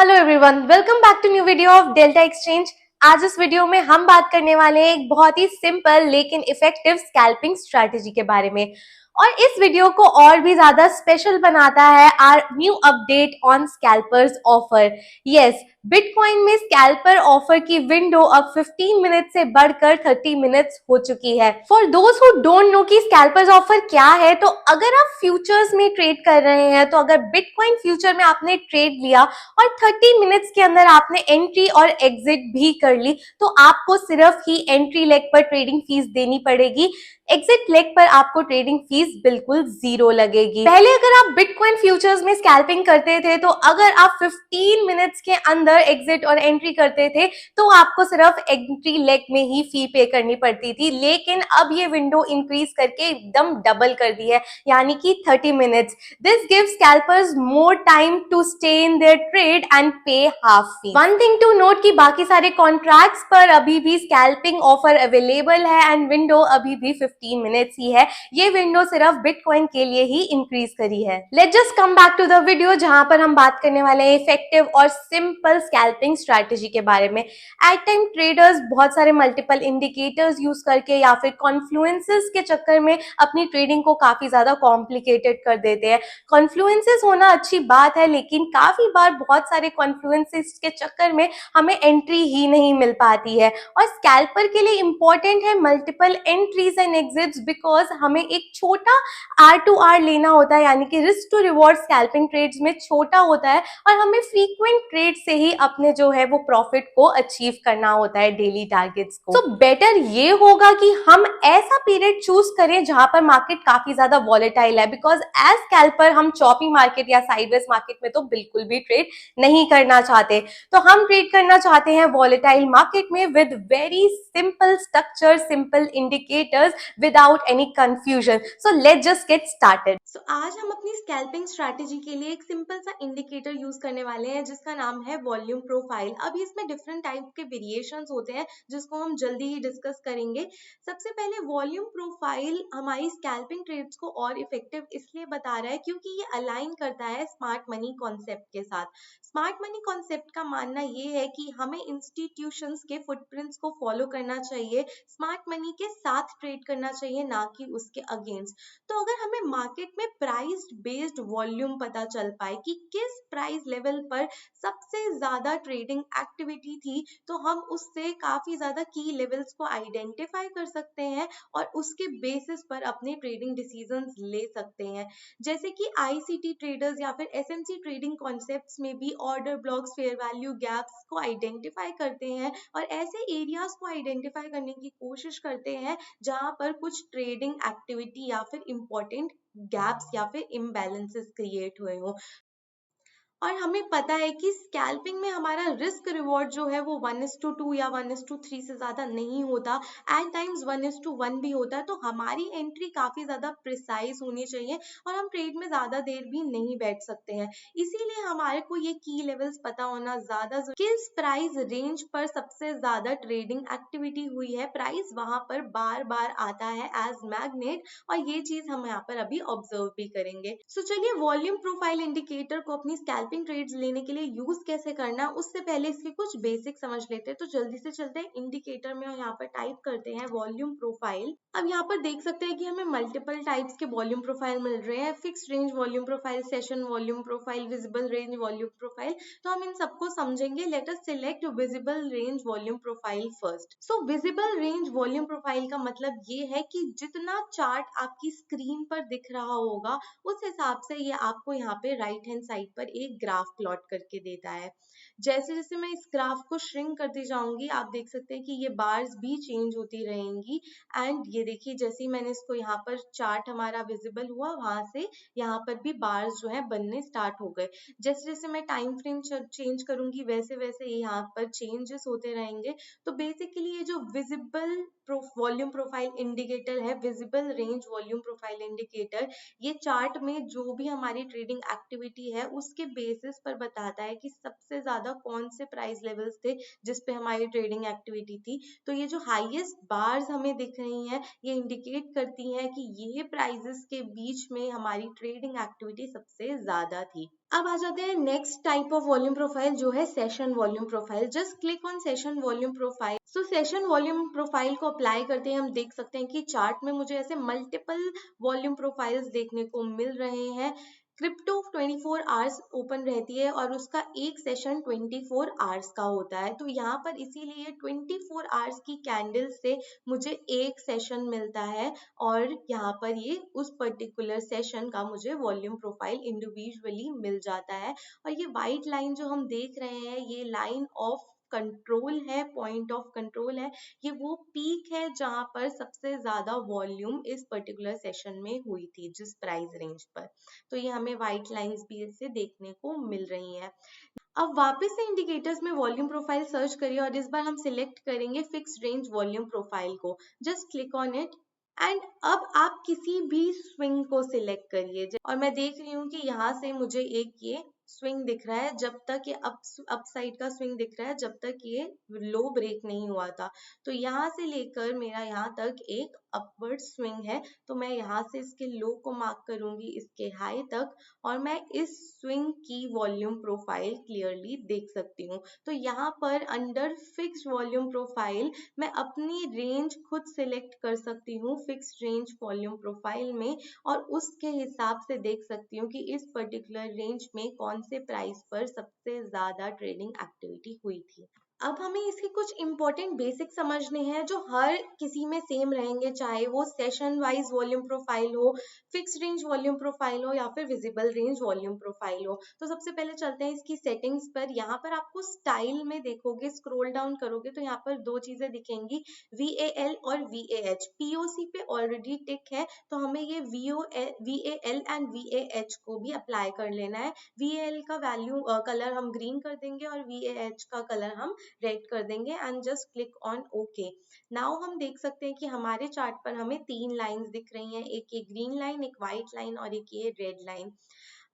Hello everyone, welcome back to new video of Delta Exchange. आज इस video में हम बात करने वाले हैं एक बहुत ही सिंपल लेकिन इफेक्टिव स्कैल्पिंग स्ट्रैटेजी के बारे में। और इस वीडियो को और भी ज्यादा स्पेशल बनाता है our new update on scalpers offer. Yes, bitcoin में स्कैल्पर ऑफर की विंडो अब 15 मिनट से बढ़कर 30 मिनट्स हो चुकी है। For those who don't know कि स्कैल्पर्स ऑफर क्या है, तो अगर आप फ्यूचर्स में ट्रेड कर रहे हैं, तो अगर बिटकॉइन फ्यूचर में आपने ट्रेड लिया और 30 मिनट्स के अंदर आपने एंट्री और एग्जिट भी कर ली, तो आपको सिर्फ ही एंट्री लेग पर ट्रेडिंग फीस देनी पड़ेगी। एग्जिट लेग पर आपको ट्रेडिंग फीस बिल्कुल जीरो लगेगी। पहले अगर आप बिटकॉइन फ्यूचर्स में स्कैल्पिंग करते थे, तो अगर आप 15 मिनट्स के अंदर एग्जिट और एंट्री करते थे, तो आपको सिर्फ एंट्री लेग में ही फी पे करनी पड़ती थी। लेकिन अब ये विंडो इंक्रीज करके एकदम डबल कर दी है, यानी कि 30 minutes. This gives scalpers more time to stay in their trade and pay half fee. One thing to note कि बाकी सारे कॉन्ट्रैक्ट्स पर अभी भी स्कैल्पिंग ऑफर अवेलेबल है एंड विंडो अभी भी 15 मिनट्स ही है। ये विंडो सिर्फ बिटकॉइन के लिए ही इंक्रीज करी है। Let's just come back to the video, जहां पर हम बात करने वाले हैं इफेक्टिव और सिंपल स्कैल्पिंग स्ट्रैटेजी के बारे में। एट टाइम ट्रेडर्स बहुत सारे मल्टीपल इंडिकेटर्स यूज करके या फिर कॉन्फ्लुएंसेस के चक्कर में अपनी ट्रेडिंग को काफी ज्यादा कॉम्प्लिकेटेड कर देते हैं। कॉन्फ्लुएंसेस होना अच्छी बात है, लेकिन काफी बार बहुत सारे कॉन्फ्लुएंसेस के चक्कर में हमें एंट्री ही नहीं मिल पाती है। और स्कैल्पर के लिए इंपॉर्टेंट है multiple entries and exits, because हमें एक छोटा R2R लेना होता है, यानी कि risk to reward scalping trades में छोटा होता है और हमें फ्रीक्वेंट ट्रेड से ही अपने जो है वो प्रॉफिट को अचीव करना होता है, डेली टारगेट्स को। तो बेटर ये होगा कि हम ऐसा पीरियड चूज करें जहां पर मार्केट काफी ज्यादा वॉलेटाइल है, बिकॉज एज स्कैल्पर हम चॉपी मार्केट या साइडवेज मार्केट में तो बिल्कुल भी ट्रेड नहीं करना चाहते। तो हम ट्रेड करना चाहते हैं वॉलेटाइल मार्केट में with very simple structure, simple indicators, without any confusion. So let's just get started. So आज हम अपनी स्कैल्पिंग स्ट्रैटेजी के लिए एक सिंपल सा इंडिकेटर यूज करने वाले हैं जिसका नाम है वॉल्यूम प्रोफाइल। अभी इसमें डिफरेंट टाइप के वेरिएशंस होते हैं जिसको हम जल्दी ही डिस्कस करेंगे। सबसे पहले वॉल्यूम प्रोफाइल हमारी स्कैल्पिंग ट्रेड्स को और इफेक्टिव इसलिए बता रहा है क्योंकि ये अलाइन करता है स्मार्ट मनी कॉन्सेप्ट के साथ। स्मार्ट मनी कॉन्सेप्ट का मानना ये है कि हमें इंस्टीट्यूशंस के फुटप्रिंट्स को फॉलो करना चाहिए, स्मार्ट मनी के साथ ट्रेड करना चाहिए, ना कि उसके अगेंस्ट। तो अगर हमें मार्केट में प्राइस बेस्ड वॉल्यूम पता चल पाए कि किस प्राइस लेवल पर सबसे ज्यादा ट्रेडिंग एक्टिविटी थी, तो हम उससे काफी ज्यादा की लेवल्स को आइडेंटिफाई कर सकते हैं और उसके बेसिस पर अपने ट्रेडिंग डिसीजंस ले सकते हैं। जैसे कि आईसीटी ट्रेडर्स या फिर एसएमसी ट्रेडिंग कॉन्सेप्ट्स में भी order blocks, fair value gaps को आइडेंटिफाई करते हैं और ऐसे एरियाज को आइडेंटिफाई करने की कोशिश करते हैं जहां पर कुछ ट्रेडिंग एक्टिविटी या फिर इंपॉर्टेंट गैप्स या फिर इम्बैलेंसेस क्रिएट हुए हो। और हमें पता है कि स्कैल्पिंग में हमारा रिस्क रिवॉर्ड जो है वो 1:2 या 1:3 से ज्यादा नहीं होता, एट टाइम्स 1:1 भी होता है। तो हमारी एंट्री काफी ज्यादा प्रिसाइज होनी चाहिए और हम ट्रेड में ज्यादा देर भी नहीं बैठ सकते हैं। इसीलिए हमारे को ये की लेवल्स पता होना ज्यादा जरूरी। किस प्राइस रेंज पर सबसे ज्यादा ट्रेडिंग एक्टिविटी हुई है, प्राइस वहां पर बार बार आता है एज मैग्नेट, और ये चीज हम यहाँ पर अभी ऑब्जर्व भी करेंगे। सो चलिए वॉल्यूम प्रोफाइल इंडिकेटर को अपनी स्कैल्पिंग ट्रेड्स लेने के लिए यूज कैसे करना, उससे पहले इसके कुछ बेसिक समझ लेते हैं। तो जल्दी से चलते हैं इंडिकेटर में और यहाँ पर टाइप करते हैं वॉल्यूम प्रोफाइल। अब यहाँ पर देख सकते हैं कि हमें मल्टीपल टाइप्स के वॉल्यूम प्रोफाइल मिल रहे हैं, fix range volume profile, session volume profile, visible range volume profile. तो हम इन सबको समझेंगे। Let us select visible range volume profile first. सो विजिबल रेंज वॉल्यूम प्रोफाइल का मतलब ये है कि जितना चार्ट आपकी स्क्रीन पर दिख रहा होगा उस हिसाब से ये आपको यहाँ पे राइट हैंड साइड पर एक ग्राफ प्लॉट करके देता है। जैसे जैसे मैं इस ग्राफ को श्रिंक करती जाऊंगी, आप देख सकते हैं कि ये बार्स भी चेंज होती रहेंगी। एंड ये देखिए, जैसे ही मैंने इसको यहाँ पर चार्ट हमारा विजिबल हुआ, वहां से यहाँ पर भी बार्स जो है बनने स्टार्ट हो गए। जैसे जैसे मैं टाइम फ्रेम चेंज करूंगी वैसे वैसे यहाँ पर चेंजेस होते रहेंगे। तो बेसिकली ये जो विजिबल वॉल्यूम प्रोफाइल इंडिकेटर है, visible range volume profile indicator, ये चार्ट में जो भी हमारी ट्रेडिंग एक्टिविटी है उसके बेसिस पर बताता है कि सबसे ज्यादा कौन से प्राइस लेवल्स थे जिस पे हमारी ट्रेडिंग एक्टिविटी थी। तो ये जो हाईएस्ट बार्स हमें दिख रही हैं, ये इंडिकेट करती हैं कि ये प्राइसेस के बीच में हमारी ट्रेडिंग एक्टिविटी सबसे ज्यादा थी। अब आ जाते हैं next type of volume profile जो है session volume profile. Just click on session volume profile. So session volume profile को अप्लाई करते हैं हम देख सकते हैं कि चार्ट में मुझे ऐसे मल्टीपल वॉल्यूम प्रोफाइल्स देखने को मिल रहे हैं। क्रिप्टो 24 आवर्स ओपन रहती है और उसका एक सेशन 24 आवर्स का होता है। तो यहाँ पर इसीलिए 24 आवर्स की कैंडल से मुझे एक सेशन मिलता है और यहाँ पर ये उस पर्टिकुलर सेशन का मुझे वॉल्यूम प्रोफाइल इंडिविजुअली मिल जाता है। और ये वाइट लाइन जो हम देख रहे हैं ये लाइन ऑफ कंट्रोल है, पॉइंट ऑफ कंट्रोल है। ये वो पीक है जहां पर सबसे ज्यादा वॉल्यूम इस पर्टिकुलर सेशन में हुई थी जिस प्राइस रेंज पर। तो ये हमें व्हाइट लाइंस भी इससे देखने को मिल रही हैं। अब वापस से इंडिकेटर्स में वॉल्यूम प्रोफाइल सर्च करिए और इस बार हम सिलेक्ट करेंगे फिक्स्ड रेंज वॉल्यूम प्रोफाइल को। Just click on it and अब आप किसी भी स्विंग को सिलेक्ट करिए। और मैं देख रही हूँ कि यहाँ से मुझे एक ये स्विंग दिख रहा है, जब तक ये अप साइड का स्विंग दिख रहा है जब तक ये लो ब्रेक नहीं हुआ था। तो यहाँ से लेकर मेरा यहाँ तक एक अपवर्ड स्विंग है। तो मैं यहाँ से इसके लो को मार्क करूंगी इसके हाई तक और मैं इस स्विंग की वॉल्यूम प्रोफाइल क्लियरली देख सकती हूँ। तो यहाँ पर अंडर फिक्स्ड वॉल्यूम प्रोफाइल मैं अपनी रेंज खुद सिलेक्ट कर सकती हूँ फिक्स्ड रेंज वॉल्यूम प्रोफाइल में और उसके हिसाब से देख सकती हूँ कि इस पर्टिकुलर रेंज में कौन से प्राइस पर सबसे ज्यादा ट्रेडिंग एक्टिविटी हुई थी। अब हमें इसके कुछ इंपॉर्टेंट बेसिक समझने हैं जो हर किसी में सेम रहेंगे, चाहे वो सेशन वाइज वॉल्यूम प्रोफाइल हो, फिक्स्ड रेंज वॉल्यूम प्रोफाइल हो या फिर विजिबल रेंज वॉल्यूम प्रोफाइल हो। तो सबसे पहले चलते हैं इसकी सेटिंग्स पर। यहाँ पर आपको स्टाइल में देखोगे, स्क्रॉल डाउन करोगे तो यहाँ पर दो चीजें दिखेंगी, VAL और VAH। POC पे ऑलरेडी टिक है तो हमें ये VAL एंड VAH को भी अप्लाई कर लेना है। VAL का वैल्यू कलर हम ग्रीन कर देंगे और VAH का कलर हम रेड कर देंगे and just click on okay. Now हम देख सकते हैं कि हमारे चार्ट पर हमें तीन लाइंस दिख रही हैं, एक ये ग्रीन लाइन, एक व्हाइट लाइन और एक ये रेड लाइन।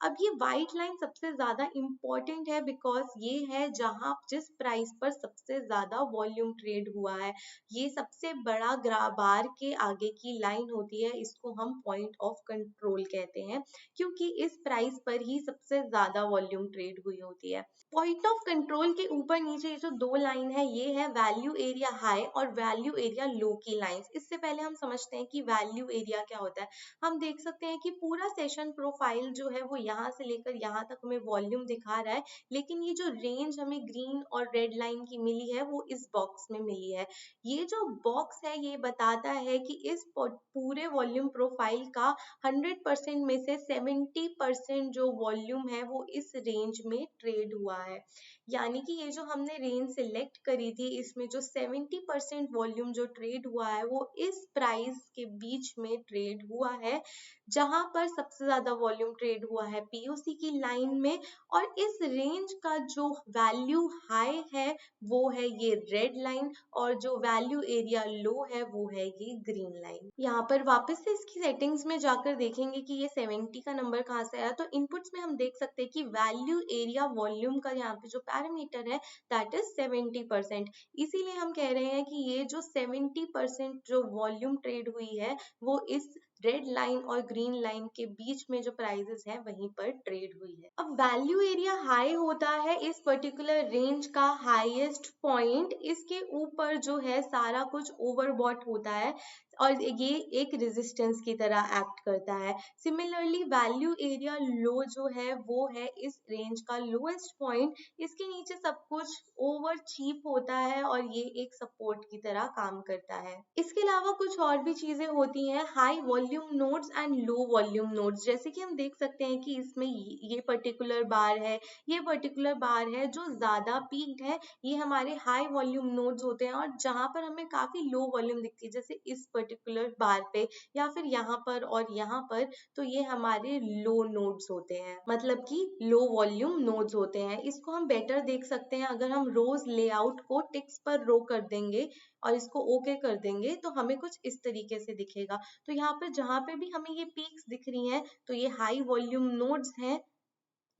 अब ये व्हाइट लाइन सबसे ज्यादा इंपॉर्टेंट है बिकॉज ये है जहां जिस प्राइस पर सबसे ज्यादा वॉल्यूम ट्रेड हुआ है। ये सबसे बड़ा बार के आगे की लाइन होती है, इसको हम पॉइंट ऑफ कंट्रोल कहते हैं क्योंकि इस प्राइस पर ही सबसे ज्यादा वॉल्यूम ट्रेड हुई होती है। पॉइंट ऑफ कंट्रोल के ऊपर नीचे ये जो दो लाइन है ये है वैल्यू एरिया हाई और वैल्यू एरिया लो की लाइंस। इससे पहले हम समझते हैं कि वैल्यू एरिया क्या होता है। हम देख सकते हैं कि पूरा सेशन प्रोफाइल जो है वो यहाँ से लेकर यहाँ तक हमें वॉल्यूम दिखा रहा है, लेकिन ये जो रेंज हमें ग्रीन और रेड लाइन की मिली है वो इस बॉक्स में मिली है। ये जो बॉक्स है ये बताता है कि इस पूरे वॉल्यूम प्रोफाइल का 100% में से 70% जो वॉल्यूम है वो इस रेंज में ट्रेड हुआ है। यानी कि ये जो हमने रेंज सिलेक्ट करी थी इसमें जो 70% वॉल्यूम जो ट्रेड हुआ है वो इस प्राइस के बीच में ट्रेड हुआ है, जहां पर सबसे ज्यादा वॉल्यूम ट्रेड हुआ है POC की लाइन में। और इस रेंज का जो वैल्यू हाई है वो है ये रेड लाइन और जो वैल्यू एरिया लो है वो है ये ग्रीन लाइन। यहाँ पर वापस से इसकी सेटिंग्स में जाकर देखेंगे कि ये 70 का नंबर कहाँ से आया। तो इनपुट्स में हम देख सकते हैं कि वैल्यू एरिया वॉल्यूम का यहाँ पे जो पैरामीटर है दैट इज 70%। इसीलिए हम कह रहे हैं कि ये जो 70% जो वॉल्यूम ट्रेड हुई है वो इस रेड लाइन और ग्रीन लाइन के बीच में जो प्राइजेस है वहीं पर ट्रेड हुई है। अब वैल्यू एरिया हाई होता है इस पर्टिकुलर रेंज का हाईएस्ट पॉइंट, इसके ऊपर जो है सारा कुछ ओवरबॉट होता है और ये एक रेजिस्टेंस की तरह एक्ट करता है। सिमिलरली वैल्यू एरिया लो जो है वो है इस रेंज का लोएस्ट पॉइंट, इसके नीचे सब कुछ ओवर चीप होता है और ये एक सपोर्ट की तरह काम करता है। इसके अलावा कुछ और भी चीजें होती हैं, high volume nodes and low volume nodes. जैसे कि हम देख सकते हैं कि इसमें ये पर्टिकुलर बार है, ये पर्टिकुलर बार है जो ज्यादा पीक्ड है, ये हमारे हाई वॉल्यूम नोड्स होते हैं। और जहां पर हमें काफी लो वॉल्यूम दिखती है जैसे इस पर्टिकुलर बार पे या फिर यहाँ पर और यहाँ पर, तो ये हमारे लो नोड्स होते हैं, मतलब कि लो वॉल्यूम नोड्स होते हैं। इसको हम बेटर देख सकते हैं अगर हम रोज लेआउट को टिक्स पर रो कर देंगे और इसको ओके कर देंगे तो हमें कुछ इस तरीके से दिखेगा। तो यहाँ पर जहां पे भी हमें ये पीक्स दिख रही हैं तो ये हाई वॉल्यूम नोड्स हैं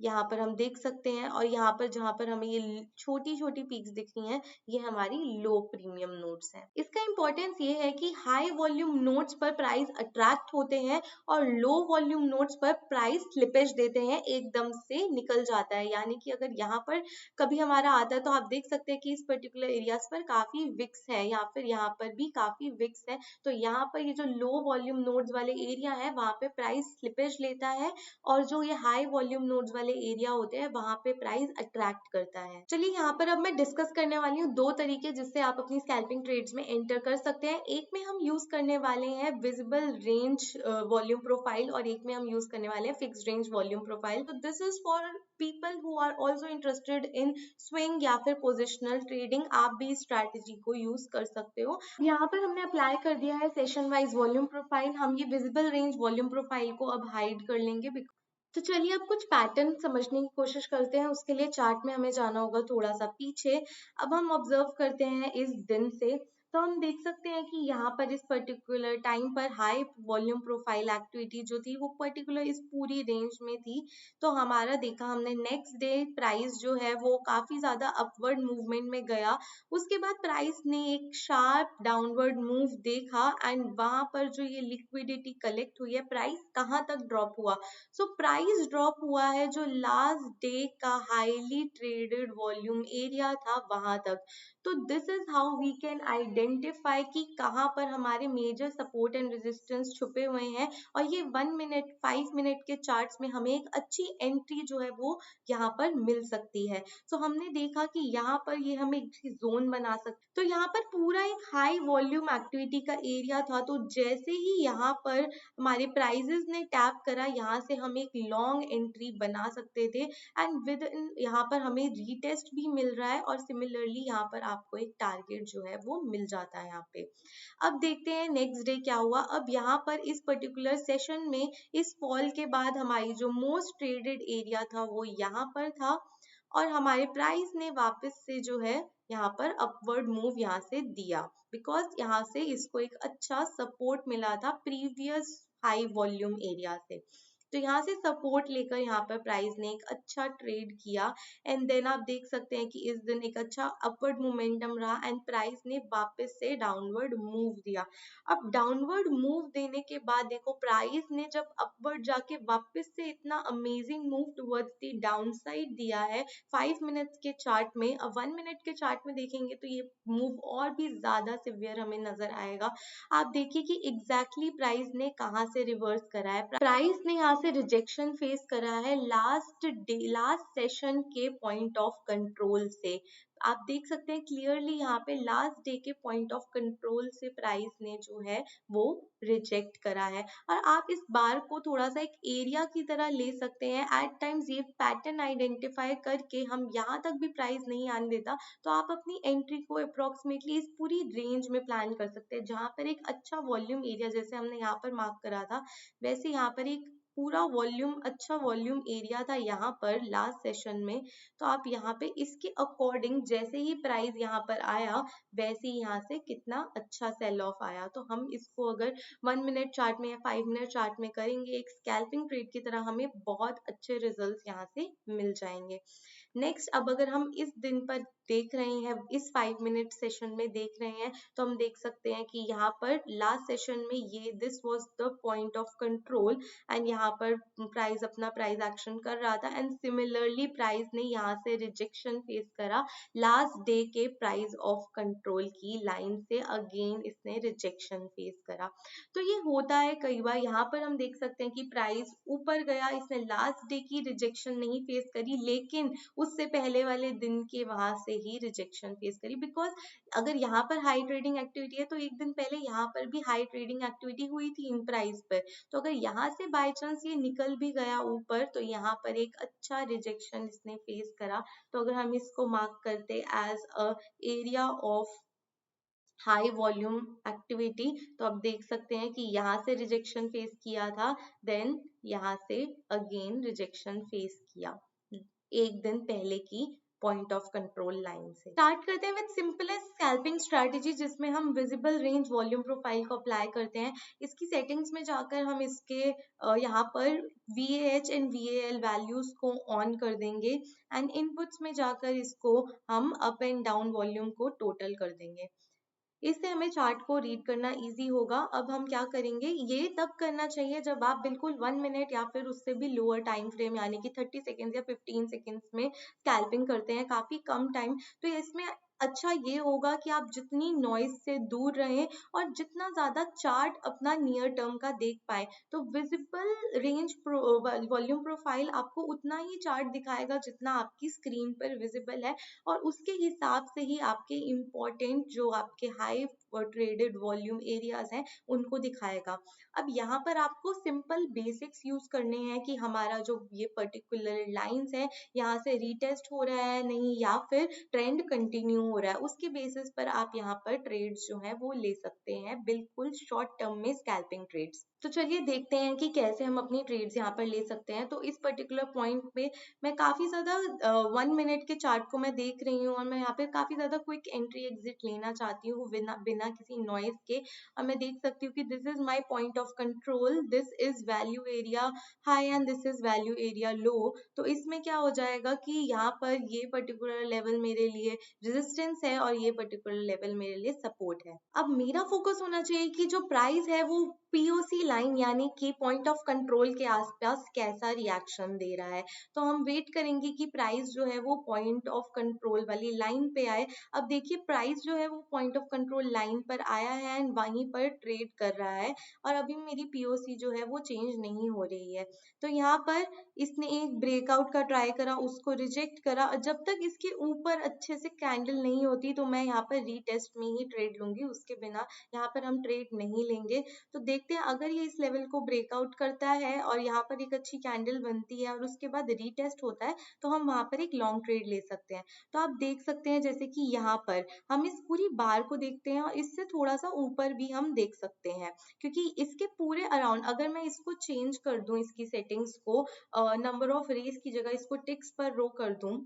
यहाँ पर हम देख सकते हैं, और यहाँ पर जहाँ पर हमें ये छोटी छोटी पीक्स दिख रही हैं, ये हमारी लो प्रीमियम नोट्स हैं। इसका इंपॉर्टेंस ये है कि हाई वॉल्यूम नोट्स पर प्राइस अट्रैक्ट होते हैं और लो वॉल्यूम नोट्स पर प्राइस स्लिपेज देते हैं, एकदम से निकल जाता है। यानी कि अगर यहाँ पर कभी हमारा आता है तो आप देख सकते हैं कि इस पर्टिकुलर एरियाज पर काफी विक्स है, या फिर यहाँ पर भी काफी विक्स है, तो यहाँ पर ये जो लो वॉल्यूम नोड्स वाले एरिया है वहां पे प्राइस स्लिपेज लेता है, और जो ये हाई वॉल्यूम नोड्स वाले एरिया होते हैं वहां पे प्राइस अट्रैक्ट करता है। चलिए यहाँ पर अब मैं डिस्कस करने वाली हूँ दो तरीके जिससे आप अपनी स्कैल्पिंग ट्रेड्स में एंटर कर सकते हैं। एक में हम यूज करने वाले हैं विजिबल रेंज वॉल्यूम प्रोफाइल, और एक में हम यूज करने वाले हैं फिक्स्ड रेंज वॉल्यूम प्रोफाइल। तो this is for people who are also interested in swing या फिर पोजिशनल ट्रेडिंग। आप भी इस स्ट्रैटेजी को यूज कर सकते हो। यहाँ पर हमने अप्लाई कर दिया है सेशन वाइज वॉल्यूम प्रोफाइल। हम ये विजिबल रेंज वॉल्यूम प्रोफाइल को अब हाइड कर लेंगे। तो चलिए अब कुछ पैटर्न समझने की कोशिश करते हैं। उसके लिए चार्ट में हमें जाना होगा थोड़ा सा पीछे। अब हम ऑब्जर्व करते हैं इस दिन से, तो हम देख सकते हैं कि यहाँ पर इस पर्टिकुलर टाइम पर हाई वॉल्यूम प्रोफाइल एक्टिविटी जो थी वो पर्टिकुलर इस पूरी रेंज में थी। तो हमारा देखा हमने नेक्स्ट डे प्राइस जो है वो काफी ज्यादा अपवर्ड मूवमेंट में गया। उसके बाद प्राइस ने एक शार्प डाउनवर्ड मूव देखा, एंड वहां पर जो ये लिक्विडिटी कलेक्ट हुई है, प्राइस कहाँ तक ड्रॉप हुआ। सो प्राइस ड्रॉप हुआ है जो लास्ट डे का हाईली ट्रेडेड वॉल्यूम एरिया था वहां तक। तो this is how we can identify कि कहाँ पर हमारे मेजर सपोर्ट एंड रेजिस्टेंस छुपे हुए हैं, और ये 1 मिनट 5 मिनट के चार्ट्स में हमें एक अच्छी एंट्री जो है वो यहाँ पर मिल सकती है। सो हमने देखा कि यहाँ पर ये हमें एक जोन बना सकते, तो यहाँ पर पूरा एक हाई वॉल्यूम एक्टिविटी का एरिया था। तो जैसे ही यहाँ पर हमारे प्राइजेस ने टैप करा, यहाँ से हम एक लॉन्ग एंट्री बना सकते थे, एंड विद इन यहाँ पर हमें रीटेस्ट भी मिल रहा है, और सिमिलरली यहाँ पर आपको एक टारगेट जो है वो मिल जाता है यहाँ पे। अब देखते हैं नेक्स्ट डे क्या हुआ। अब यहाँ पर इस पर्टिकुलर सेशन में इस फॉल के बाद हमारी जो मोस्ट ट्रेडेड एरिया था वो यहाँ पर था, और हमारे प्राइस ने वापस से जो है यहाँ पर अपवर्ड मूव यहाँ से दिया, बिकॉज यहाँ से इसको एक अच्छा सपोर्ट मिला था प्रीवियस हाई वॉल्यूम एरिया से। तो यहाँ से सपोर्ट लेकर यहाँ पर प्राइस ने एक अच्छा ट्रेड किया, एंड देन आप देख सकते हैं कि इस दिन एक अच्छा अपवर्ड मोमेंटम रहा, एंड प्राइस ने वापस से डाउनवर्ड मूव दिया। अब डाउनवर्ड मूव देने के बाद देखो प्राइस ने जब अपवर्ड जाके वापस से इतना amazing move towards the down side दिया है 5 मिनट्स के चार्ट में। अब 1 मिनट के चार्ट में देखेंगे तो ये मूव और भी ज्यादा सिवियर हमें नजर आएगा। आप देखिए कि एग्जैक्टली प्राइस ने कहाँ से रिवर्स करा है। प्राइस ने यहाँ से रिजेक्शन फेस करा है लास्ट सेशन के पॉइंट ऑफ कंट्रोल से। आप देख सकते हैं क्लियरली यहाँ पे लास्ट डे के पॉइंट ऑफ कंट्रोल से प्राइस ने जो है वो रिजेक्ट करा है। और आप इस बार को थोड़ा सा एक एरिया की तरह ले सकते हैं। एट टाइम्स ये पैटर्न आइडेंटिफाई करके हम यहाँ तक भी प्राइस नहीं आने देता, तो आप अपनी एंट्री को अप्रोक्सीमेटली इस पूरी रेंज में प्लान कर सकते हैं, जहाँ पर एक अच्छा वॉल्यूम एरिया जैसे हमने यहाँ पर मार्क करा था, वैसे यहाँ पर एक पूरा वॉल्यूम अच्छा वॉल्यूम एरिया था यहाँ पर लास्ट सेशन में। तो आप यहाँ पे इसके अकॉर्डिंग जैसे ही प्राइस यहाँ पर आया वैसे ही यहाँ से कितना अच्छा सेल ऑफ आया। तो हम इसको अगर 1 मिनट चार्ट में या 5 मिनट चार्ट में करेंगे एक स्कैल्पिंग ट्रेड की तरह, हमें बहुत अच्छे रिजल्ट्स यहाँ से मिल जाएंगे। नेक्स्ट अब अगर हम इस दिन पर देख रहे हैं, इस 5 मिनट सेशन में देख रहे हैं, तो हम देख सकते हैं कि यहाँ पर लास्ट सेशन में ये this was the point of control, and यहाँ पर प्राइस अपना प्राइस एक्शन कर रहा था, एंड सिमिलरली प्राइस ने यहाँ से रिजेक्शन फेस करा लास्ट डे के प्राइस ऑफ कंट्रोल की लाइन से, अगेन इसने रिजेक्शन फेस करा। तो ये होता है कई बार। यहाँ पर हम देख सकते हैं कि प्राइस ऊपर गया, इसने लास्ट डे की रिजेक्शन नहीं फेस करी, लेकिन उससे पहले वाले दिन के वहां से ही रिजेक्शन फेस करी। बिकॉज अगर यहाँ पर हाई ट्रेडिंग एक्टिविटी है तो एक दिन पहले यहाँ पर भी हाई ट्रेडिंग एक्टिविटी हुई थी इन प्राइस पर। तो अगर यहाँ से बाय चांस ये निकल भी गया ऊपर, तो यहाँ पर एक अच्छा रिजेक्शन इसने फेस करा। तो अगर हम इसको मार्क करते as a area of high volume activity, तो आप देख सकते हैं कि यहाँ से रिजेक्शन फेस किया था, देन यहाँ से अगेन रिजेक्शन फेस किया एक दिन पहले की पॉइंट ऑफ कंट्रोल लाइन से। स्टार्ट करते हैं विद सिंपलेस्ट स्कैल्पिंग स्ट्रैटेजी, जिसमें हम विजिबल रेंज वॉल्यूम प्रोफाइल को अप्लाई करते हैं। इसकी सेटिंग्स में जाकर हम इसके यहाँ पर VAH एंड VAL वैल्यूज को ऑन कर देंगे एंड इनपुट्स में जाकर इसको हम अप एंड डाउन वॉल्यूम को टोटल कर देंगे। इससे हमें चार्ट को रीड करना इजी होगा। अब हम क्या करेंगे, ये तब करना चाहिए जब आप बिल्कुल 1 मिनट या फिर उससे भी लोअर टाइम फ्रेम यानी कि 30 सेकेंड्स या 15 सेकेंड्स में स्कैल्पिंग करते हैं, काफी कम टाइम। तो इसमें अच्छा ये होगा कि आप जितनी नॉइज से दूर रहें और जितना ज्यादा चार्ट अपना नियर टर्म का देख पाए। तो विजिबल रेंज वॉल्यूम प्रोफाइल आपको उतना ही चार्ट दिखाएगा जितना आपकी स्क्रीन पर विजिबल है, और उसके हिसाब से ही आपके इम्पोर्टेंट जो आपके हाई ट्रेडेड वॉल्यूम एरियाज हैं उनको दिखाएगा। अब यहाँ पर आपको सिंपल बेसिक्स यूज करने हैं कि हमारा जो ये पर्टिकुलर लाइंस है यहाँ से रीटेस्ट हो रहा है नहीं, या फिर ट्रेंड कंटिन्यू हो रहा है। उसके बेसिस पर आप यहाँ पर ट्रेड्स जो है वो ले सकते हैं, बिल्कुल शॉर्ट टर्म में स्कैल्पिंग ट्रेड्स। तो चलिए देखते हैं कि कैसे हम अपनी ट्रेड्स यहाँ पर ले सकते हैं। तो इस पर्टिकुलर पॉइंट पे मैं काफी ज्यादा 1 मिनट के चार्ट को मैं देख रही हूँ और मैं यहाँ पे काफी ज्यादा क्विक एंट्री एग्जिट लेना चाहती हूँ बिना बिना किसी नॉइज के। और मैं देख सकती हूँ कि this is my point of control, this is value area high and this is value area low. तो इसमें क्या हो जाएगा कि यहाँ पर ये पर्टिकुलर लेवल मेरे लिए रेजिस्टेंस है और ये पर्टिकुलर लेवल मेरे लिए सपोर्ट है। अब मेरा फोकस होना चाहिए कि जो प्राइस है वो POC लाइन यानी कि पॉइंट ऑफ कंट्रोल के आसपास कैसा रिएक्शन दे रहा है। तो हम वेट करेंगे कि प्राइस जो है वो पॉइंट ऑफ कंट्रोल वाली लाइन पे आए। अब देखिए प्राइस जो है वो पॉइंट ऑफ कंट्रोल लाइन पर आया है एंड वहीं पर ट्रेड कर रहा है, और अभी मेरी POC जो है वो चेंज नहीं हो रही है। तो यहाँ पर इसने एक ब्रेकआउट का ट्राई करा, उसको रिजेक्ट करा। जब तक इसके ऊपर अच्छे से कैंडल नहीं होती तो मैं यहाँ पर रीटेस्ट में ही ट्रेड लूंगी, उसके बिना यहाँ पर हम ट्रेड नहीं लेंगे। तो देखते हैं अगर ये इस लेवल को ब्रेकआउट करता है और यहाँ पर एक अच्छी कैंडल बनती है और उसके बाद रीटेस्ट होता है तो हम वहां पर एक लॉन्ग ट्रेड ले सकते हैं। तो आप देख सकते हैं जैसे कि यहाँ पर हम इस पूरी बार को देखते हैं और इससे थोड़ा सा ऊपर भी हम देख सकते हैं, क्योंकि इसके पूरे अराउंड अगर मैं इसको चेंज कर दूं, इसकी सेटिंग्स को नंबर ऑफ रेज की जगह इसको टिक्स पर रो कर दूं,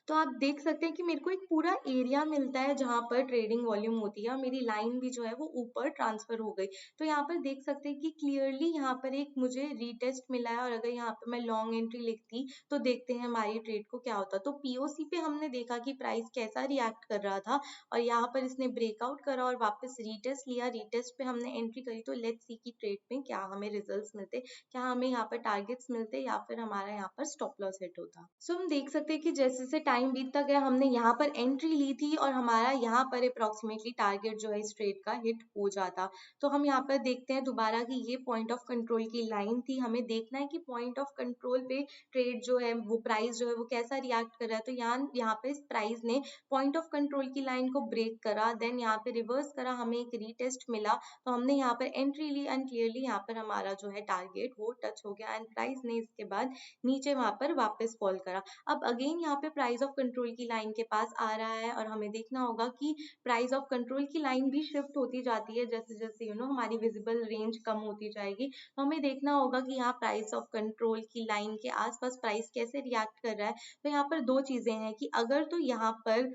तो आप देख सकते हैं कि मेरे को एक पूरा एरिया मिलता है जहां पर ट्रेडिंग वॉल्यूम होती है और मेरी लाइन भी जो है वो ऊपर ट्रांसफर हो गई। तो यहाँ पर देख सकते हैं कि क्लियरली यहाँ पर एक मुझे रीटेस्ट मिला है, और अगर यहाँ पर मैं लॉन्ग एंट्री लिखती तो देखते हैं हमारी ट्रेड को क्या होता। तो POC पे हमने देखा कि प्राइस कैसा रिएक्ट कर रहा था, और यहाँ पर इसने ब्रेकआउट करा और वापस रीटेस्ट लिया, रीटेस्ट पे हमने एंट्री करी। तो लेट्स सी की ट्रेड में क्या हमें रिजल्ट्स मिलते, क्या हमें यहाँ पर टारगेट्स मिलते या फिर हमारा यहाँ पर स्टॉप लॉस हिट होता। सो हम देख सकते हैं कि जैसे जैसे टाइम बीतता गया हमने यहाँ पर एंट्री ली थी और हमारा यहाँ पर अप्रोक्सीमेटली टारगेट जो है इस ट्रेड का हिट हो जाता। तो हम यहाँ पर देखते हैं दोबारा कि ये पॉइंट ऑफ कंट्रोल की लाइन थी, हमें देखना है कि पॉइंट ऑफ कंट्रोल पे ट्रेड जो है वो प्राइस जो है वो कैसा रिएक्ट कर रहा है। तो यहाँ पे इस प्राइस ने पॉइंट ऑफ कंट्रोल की लाइन को ब्रेक करा, देन यहाँ पे रिवर्स करा, हमें एक रीटेस्ट मिला, तो हमने यहाँ पर एंट्री ली एंड क्लियरली यहाँ पर हमारा जो है टारगेट वो टच हो गया एंड प्राइस ने इसके बाद नीचे वहां पर वापस फॉल करा। अब अगेन यहाँ पे प्राइस ऑफ कंट्रोल की लाइन के पास आ रहा है और हमें देखना होगा कि प्राइस ऑफ कंट्रोल की लाइन भी शिफ्ट होती जाती है जैसे जैसे हमारी विजिबल रेंज कम होती जाएगी। तो हमें देखना होगा कि यहाँ प्राइस ऑफ कंट्रोल की लाइन के आसपास प्राइस कैसे रिएक्ट कर रहा है। तो यहाँ पर दो चीजें हैं कि अगर तो यहाँ पर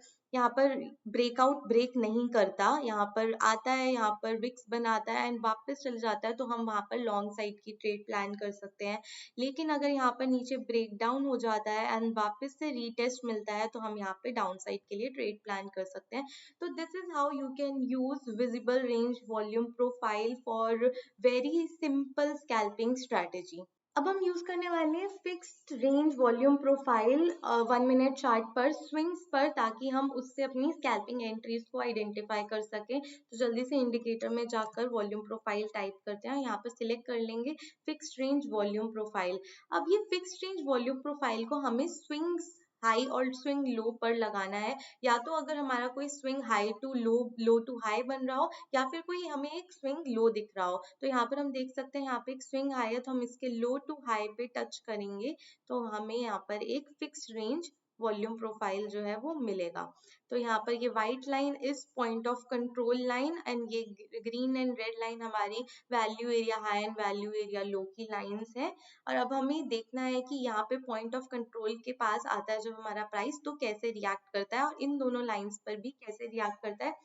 ब्रेकआउट ब्रेक नहीं करता, यहाँ पर आता है, यहाँ पर विक्स बनाता है एंड वापस चल जाता है, तो हम वहां पर लॉन्ग साइड की ट्रेड प्लान कर सकते हैं। लेकिन अगर यहाँ पर नीचे ब्रेक डाउन हो जाता है एंड वापस से रीटेस्ट मिलता है तो हम यहाँ पे डाउन साइड के लिए ट्रेड प्लान कर सकते हैं। तो this is how you can use visible range volume profile for very simple scalping strategy. अब हम यूज करने वाले हैं fixed range volume profile 1 minute chart पर स्विंग्स पर, ताकि हम उससे अपनी स्कैल्पिंग एंट्रीज को आइडेंटिफाई कर सकें। तो जल्दी से इंडिकेटर में जाकर वॉल्यूम प्रोफाइल टाइप करते हैं, यहाँ पर सिलेक्ट कर लेंगे फिक्स्ड रेंज वॉल्यूम प्रोफाइल। अब ये फिक्स्ड रेंज वॉल्यूम प्रोफाइल को हमें स्विंग्स हाई और स्विंग लो पर लगाना है, या तो अगर हमारा कोई swing high to low, low to high बन रहा हो, या फिर कोई हमें एक स्विंग लो दिख रहा हो। तो यहाँ पर हम देख सकते हैं यहाँ पे एक स्विंग हाई है तो हम इसके लो टू हाई पे टच करेंगे तो हमें यहाँ पर एक फिक्स्ड रेंज वॉल्यूम प्रोफाइल जो है वो मिलेगा। तो यहाँ पर ये white line is point of control line and ये ग्रीन एंड रेड लाइन हमारी value area high and value area low की लाइंस है। और अब हमें देखना है कि यहाँ पे पॉइंट ऑफ कंट्रोल के पास आता है जब हमारा प्राइस तो कैसे रिएक्ट करता है और इन दोनों लाइंस पर भी कैसे रिएक्ट करता है।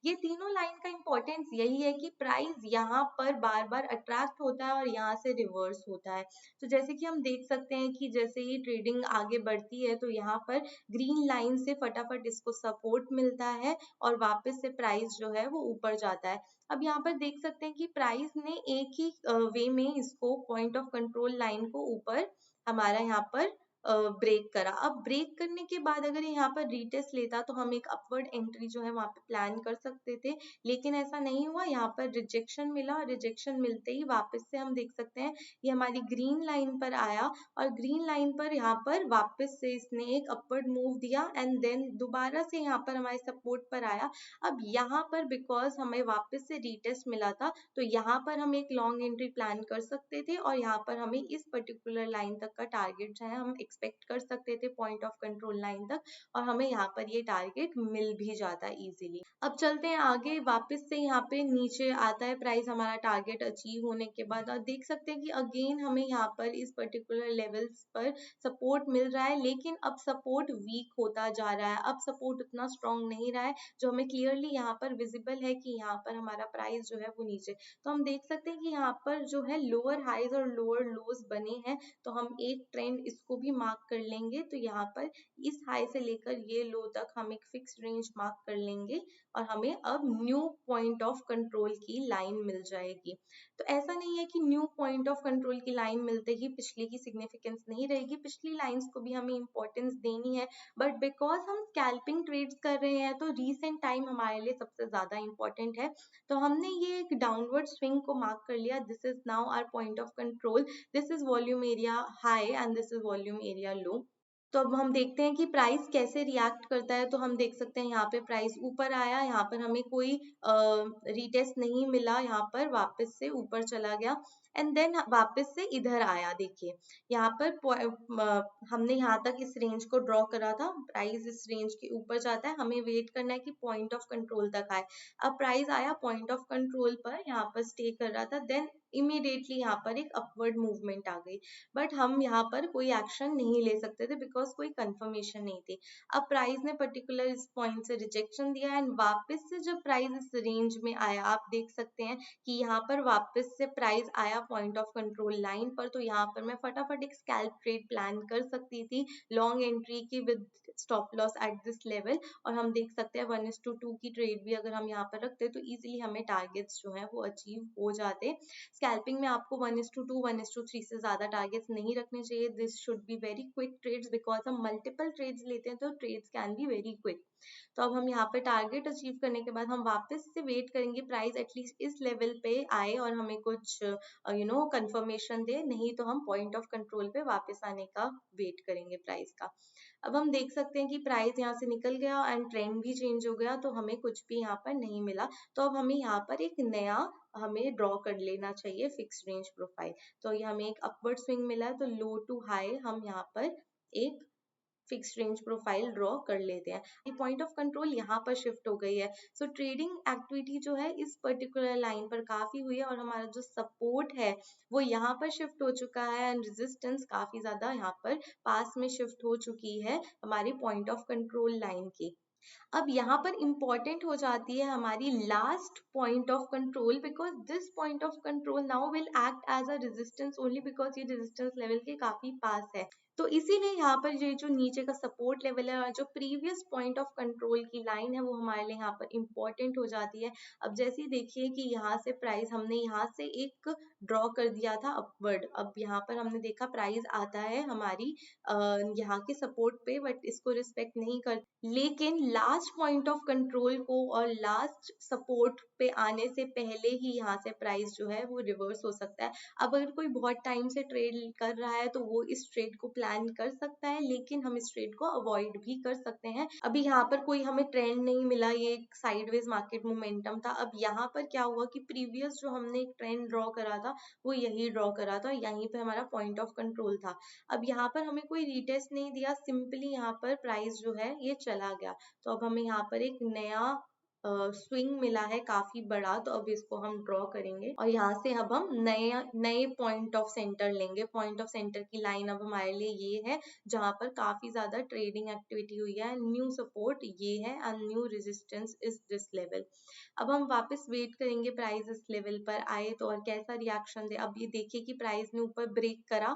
ये तीनों लाइन का इंपॉर्टेंस यही है कि प्राइस यहाँ पर बार बार अट्रैक्ट होता है और यहाँ से रिवर्स होता है। तो जैसे कि हम देख सकते हैं कि जैसे ही ट्रेडिंग आगे बढ़ती है तो यहाँ पर ग्रीन लाइन से फटाफट इसको सपोर्ट मिलता है और वापस से प्राइस जो है वो ऊपर जाता है। अब यहाँ पर देख सकते हैं कि प्राइस ने एक ही वे में इसको पॉइंट ऑफ कंट्रोल लाइन को ऊपर हमारा यहाँ पर ब्रेक करा। अब ब्रेक करने के बाद अगर यहाँ पर रीटेस्ट लेता तो हम एक अपवर्ड एंट्री जो है वहां पे प्लान कर सकते थे, लेकिन ऐसा नहीं हुआ। यहाँ पर रिजेक्शन मिला, रिजेक्शन मिलते ही वापस से हम देख सकते हैं ये हमारी ग्रीन लाइन पर आया और ग्रीन लाइन पर यहाँ पर वापस से इसने एक अपवर्ड मूव दिया एंड देन दोबारा से यहाँ पर हमारे सपोर्ट पर आया। अब यहाँ पर बिकॉज हमें वापस से रीटेस्ट मिला था तो यहाँ पर हम एक लॉन्ग एंट्री प्लान कर सकते थे और यहाँ पर हमें इस पर्टिकुलर लाइन तक का टारगेट जो है हम एक्सपेक्ट कर सकते थे पॉइंट ऑफ कंट्रोल लाइन तक, और हमें यहाँ पर ये टारगेट मिल भी जाता है इजीली। अब चलते हैं आगे, वापस से यहाँ पे नीचे आता है प्राइस हमारा टारगेट अचीव होने के बाद और देख सकते हैं कि अगेन हमें यहाँ पर इस पर्टिकुलर लेवल्स पर सपोर्ट मिल रहा है, लेकिन अब सपोर्ट वीक होता जा रहा है। अब सपोर्ट उतना स्ट्रॉन्ग नहीं रहा है जो हमें क्लियरली यहाँ पर विजिबल है कि यहाँ पर हमारा प्राइस जो है वो नीचे। तो हम देख सकते हैं कि यहाँ पर जो है लोअर हाइज और लोअर लोज बने हैं, तो हम एक ट्रेंड इसको भी मार्क कर लेंगे। तो यहाँ पर इस हाई से लेकर ये लो तक हम एक फिक्स रेंज मार्क कर लेंगे और हमें अब न्यू पॉइंट ऑफ कंट्रोल की लाइन मिल जाएगी। तो ऐसा नहीं है कि न्यू पॉइंट ऑफ कंट्रोल की लाइन मिलते ही पिछले की सिग्निफिकेंस नहीं रहेगी, पिछली लाइंस को भी हमें इंपॉर्टेंस देनी है, बट बिकॉज हम स्कैल्पिंग ट्रेड्स कर रहे हैं तो रीसेंट टाइम हमारे लिए सबसे ज्यादा इंपॉर्टेंट है। तो हमने ये एक डाउनवर्ड स्विंग को मार्क कर लिया, this is now our point of control, this is volume area high and this is volume area low. तो अब हम देखते हैं कि प्राइस कैसे रिएक्ट करता है। तो हम देख सकते हैं यहाँ पे प्राइस ऊपर आया, यहाँ पर हमें कोई रीटेस्ट नहीं मिला, यहाँ पर वापस से ऊपर चला गया एंड देन वापस से इधर आया। देखिए यहाँ पर हमने यहाँ तक इस रेंज को ड्रॉ करा था, प्राइस इस रेंज के ऊपर जाता है, हमें वेट करना है कि पॉइंट ऑफ कंट्रोल तक आए। अब प्राइस आया पॉइंट ऑफ कंट्रोल पर, यहाँ पर स्टे कर रहा था, देन इमीडिएटली यहाँ पर एक अपवर्ड मूवमेंट आ गई, बट हम यहाँ पर कोई एक्शन नहीं ले सकते थे बिकॉज कोई कंफर्मेशन नहीं थी। अब प्राइस ने पर्टिकुलर इस पॉइंट से रिजेक्शन दिया एंड वापस से जब प्राइस इस रेंज में आया, आप देख सकते हैं कि यहाँ पर वापस से प्राइस आया पॉइंट ऑफ कंट्रोल लाइन पर। तो यहाँ पर मैं फटाफट एक स्कैल्प ट्रेड प्लान कर सकती थी लॉन्ग एंट्री की with stop loss at this level, और हम देख सकते हैं 1:2 की ट्रेड भी अगर हम यहाँ पर रखते तो इजिली हमें टारगेट्स जो है वो अचीव हो जाते। स्कैल्पिंग में आपको 1:2 1:3 से ज्यादा टारगेट्स नहीं रखने चाहिए, this should be very quick trades because हम मल्टीपल ट्रेड्स लेते हैं तो trades can be very quick. तो अब हम यहाँ पे टारगेट अचीव करने के बाद हम वापस से वेट करेंगे प्राइस एटलीस्ट इस लेवल पे आए और हमें कुछ कंफर्मेशन दे, नहीं तो हम पॉइंट ऑफ कंट्रोल पे वापस आने का वेट करेंगे प्राइस का। अब हम देख सकते हैं कि प्राइस यहाँ से निकल गया एंड ट्रेंड भी चेंज हो गया, तो हमें कुछ भी यहाँ पर नहीं मिला। तो अब हमें यहाँ पर एक नया हमें ड्रॉ कर लेना चाहिए फिक्स रेंज प्रोफाइल। तो ये हमें एक अपवर्ड स्विंग मिला, तो लो टू हाई हम यहाँ पर एक फिक्स रेंज प्रोफाइल ड्रॉ कर लेते हैं। ये पॉइंट ऑफ कंट्रोल यहाँ पर शिफ्ट हो गई है। सो ट्रेडिंग एक्टिविटी जो है इस पर्टिकुलर लाइन पर काफी हुई है और हमारा जो सपोर्ट है वो यहाँ पर शिफ्ट हो चुका है एंड रेजिस्टेंस काफी ज्यादा यहाँ पर पास में शिफ्ट हो चुकी है हमारी पॉइंट ऑफ कंट्रोल लाइन की। अब यहाँ पर इंपॉर्टेंट हो जाती है हमारी last point of control, because this point of control now will act as a resistance only because ये रेजिस्टेंस लेवल के काफी पास है। तो इसीलिए यहाँ पर ये जो नीचे का सपोर्ट लेवल है और जो प्रीवियस पॉइंट ऑफ कंट्रोल की लाइन है वो हमारे लिए यहाँ पर इंपॉर्टेंट हो जाती है। अब जैसे ही देखिए कि यहाँ से प्राइस हमने यहाँ से एक ड्रॉ कर दिया था अपवर्ड, अब यहाँ पर हमने देखा प्राइस आता है हमारी यहाँ के सपोर्ट पे, बट इसको रिस्पेक्ट नहीं कर, लेकिन लास्ट पॉइंट ऑफ कंट्रोल को और लास्ट सपोर्ट पे आने से पहले ही यहाँ से प्राइस जो है वो रिवर्स हो सकता है। अब अगर कोई बहुत टाइम से ट्रेड कर रहा है तो वो इस ट्रेड को प्लान प्लान कर सकता है, लेकिन हम इस ट्रेड को अवॉइड भी कर सकते हैं। अभी यहाँ पर कोई हमें ट्रेंड नहीं मिला, ये एक साइडवेज मार्केट मोमेंटम था। अब यहाँ पर क्या हुआ कि प्रीवियस जो हमने एक ट्रेंड ड्रॉ करा था वो यही ड्रॉ करा था, यहीं पे हमारा पॉइंट ऑफ कंट्रोल था। अब यहाँ पर हमें कोई रीटेस्ट नहीं दिया, सिंपली यहाँ पर प्राइस जो है ये चला गया। तो अब हमें यहाँ पर एक नया स्विंग मिला है काफी बड़ा, तो अब इसको हम ड्रॉ करेंगे और यहाँ से अब हम नए पॉइंट ऑफ सेंटर लेंगे। पॉइंट ऑफ सेंटर की लाइन अब हमारे लिए ये है जहां पर काफी ज्यादा ट्रेडिंग एक्टिविटी हुई है। न्यू सपोर्ट ये है and new resistance is this level. अब हम वापस वेट करेंगे प्राइस इस लेवल पर आए तो और कैसा रिएक्शन दे। अब ये देखिए कि प्राइस ने ऊपर ब्रेक करा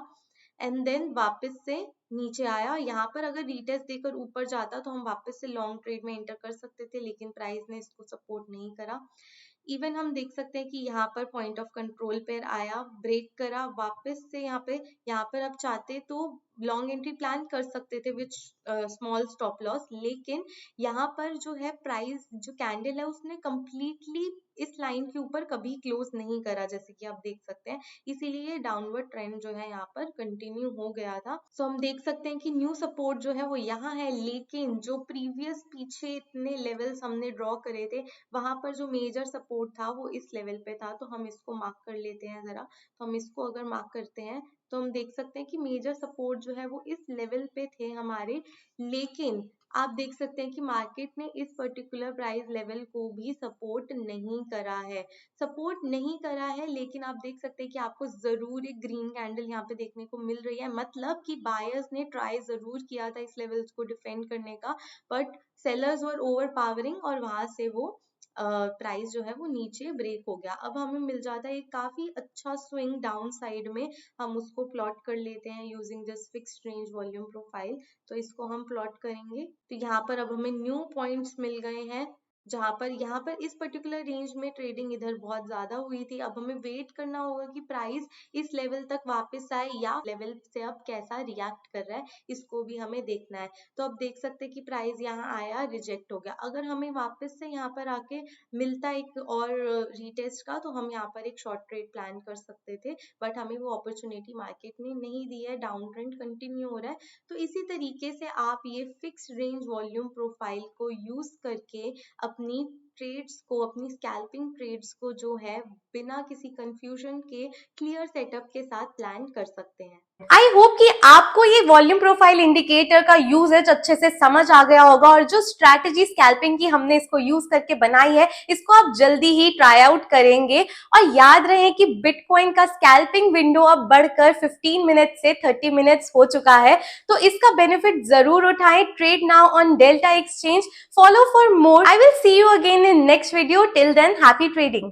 एंड देन वापस से नीचे आया। यहाँ पर अगर रीटेस्ट देकर ऊपर जाता तो हम वापस से लॉन्ग ट्रेड में एंटर कर सकते थे, लेकिन प्राइस ने इसको सपोर्ट नहीं करा। इवन हम देख सकते हैं कि यहाँ पर पॉइंट ऑफ कंट्रोल पर आया, ब्रेक करा, वापस से यहाँ पर अब चाहते तो लॉन्ग एंट्री प्लान कर सकते थे विच स्मॉल स्टॉप लॉस, लेकिन यहाँ पर जो है प्राइस जो कैंडल है उसने कंप्लीटली इस लाइन के ऊपर कभी क्लोज नहीं करा, जैसे कि आप देख सकते हैं। इसीलिए डाउनवर्ड ट्रेंड जो है यहाँ पर कंटिन्यू हो गया था। सो हम देख सकते हैं कि न्यू सपोर्ट जो है वो यहाँ है, लेकिन जो प्रीवियस पीछे इतने लेवल्स हमने ड्रॉ करे थे वहां पर जो मेजर सपोर्ट था वो इस लेवल पे था। तो हम इसको मार्क कर लेते हैं जरा। तो हम इसको अगर मार्क करते हैं तो हम देख सकते हैं कि मेजर सपोर्ट जो है वो इस लेवल पे थे हमारे, लेकिन आप देख सकते हैं कि मार्केट ने इस पर्टिकुलर प्राइस लेवल को भी सपोर्ट नहीं करा है। सपोर्ट नहीं करा है, लेकिन आप देख सकते हैं कि आपको जरूर एक ग्रीन कैंडल यहाँ पे देखने को मिल रही है, मतलब कि बायर्स ने ट्राई जरूर किया था इस लेवल्स को डिफेंड करने का, but sellers were over powering और वहां से वो प्राइस जो है वो नीचे ब्रेक हो गया। अब हमें मिल जाता है एक काफी अच्छा स्विंग डाउन साइड में। हम उसको प्लॉट कर लेते हैं using this fixed range volume profile. तो इसको हम प्लॉट करेंगे तो यहाँ पर अब हमें न्यू पॉइंट्स मिल गए हैं, जहां पर यहाँ पर इस पर्टिकुलर रेंज में ट्रेडिंग इधर बहुत ज्यादा हुई थी। अब हमें वेट करना होगा कि प्राइस इस लेवल तक वापस आए या लेवल से अब कैसा रिएक्ट कर रहा है, इसको भी हमें देखना है। तो अब देख सकते हैं कि प्राइस यहाँ आया, रिजेक्ट हो गया। अगर हमें वापस से यहाँ पर आके मिलता एक और रीटेस्ट का तो हम यहाँ पर एक शॉर्ट ट्रेड प्लान कर सकते थे, बट हमें वो अपॉर्चुनिटी मार्केट ने नहीं दी है, डाउन ट्रेंड कंटिन्यू हो रहा है। तो इसी तरीके से आप ये फिक्स्ड रेंज वॉल्यूम प्रोफाइल को यूज करके अपनी ट्रेड्स को, अपनी स्कैल्पिंग ट्रेड्स को जो है बिना किसी कंफ्यूजन के क्लियर सेटअप के साथ प्लान कर सकते हैं। आई होप कि आपको ये वॉल्यूम प्रोफाइल इंडिकेटर का यूजेज अच्छे से समझ आ गया होगा और जो स्ट्रैटेजी स्कैल्पिंग की हमने इसको यूज करके बनाई है इसको आप जल्दी ही ट्राई आउट करेंगे। और याद रहे कि बिटकॉइन का स्कैल्पिंग विंडो अब बढ़कर 15 मिनट से 30 मिनट्स हो चुका है, तो इसका बेनिफिट जरूर उठाएं। Trade now on delta exchange, follow for more. I will see you again in next video. Till than happy trading.